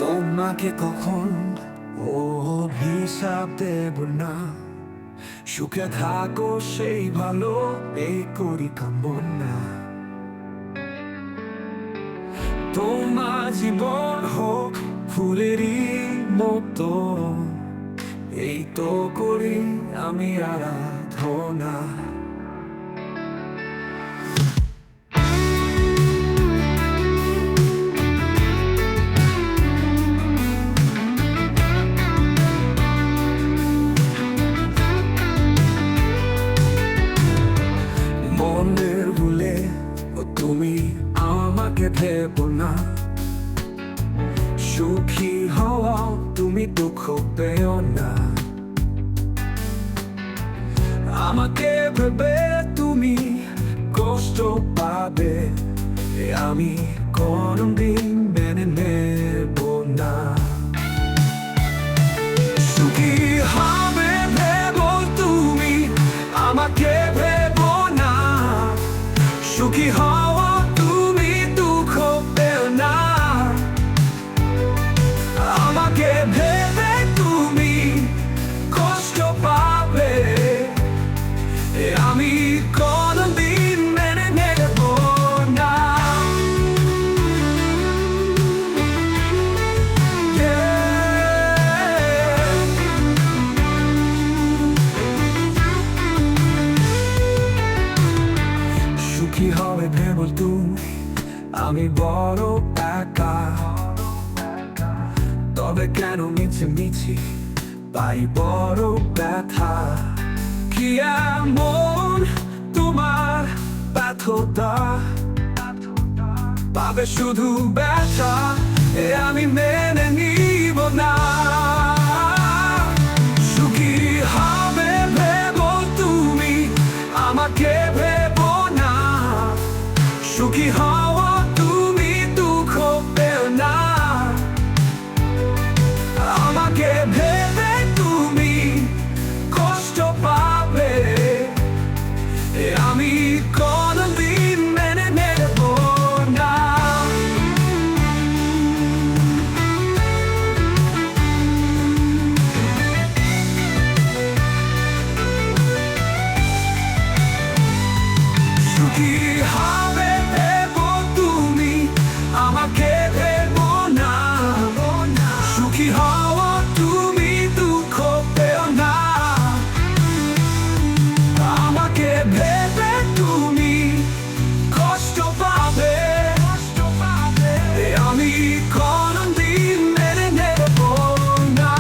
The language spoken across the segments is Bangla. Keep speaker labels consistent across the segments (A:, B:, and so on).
A: তোমাকে কখন হিসাব দেব না, সুখে থাকো সেই ভালো, এই করি কামনা। তোমার জীবন হোক ফুলেরই মতো, এই তো করি আমি আরাধনা। মনের ভুলে তুমি আমাকে ভেবো না, সুখী হওয়া তুমি দুঃখ পেও না। আমাকে ভেবে তুমি কষ্ট পাবে, আমি কোনদিন মেনে নেব না। সুখী হবে ভেবো তুমি আমাকে ভেবো না, সুখী হওয়া তুমি দুঃখ পেও না। আমাকে ভেবে তুমি কষ্ট পাবে, আমি কোনদিন মেনে নেব না। সুখী হবে ভেবো তুমি আমি বড় একা, তবে কেন মিছে মিছি পাই বড় ব্যথা। কি এমন তোমার ব্যথতা, পাবে শুধু ব্যথা, আমি মেনে নিব না। সুখী হবে ভেবো তুমি আমাকে ভেবো না, সুখী হওয়া তুমি দুঃখ পেও না। আমাকে ভেবে তুমি কষ্ট পাবে, আমি কোনদিন মেনে নেব না। সুখী হবে ভেবো তুমি আমাকে ভেবো না, সুখী হওয়া তুমি দুঃখ পেও না। আমাকে ভেবে তুমি কষ্ট পাবে, আমি কোনদিন মেনে নেব না।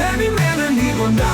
A: আমি মেনে নিব না।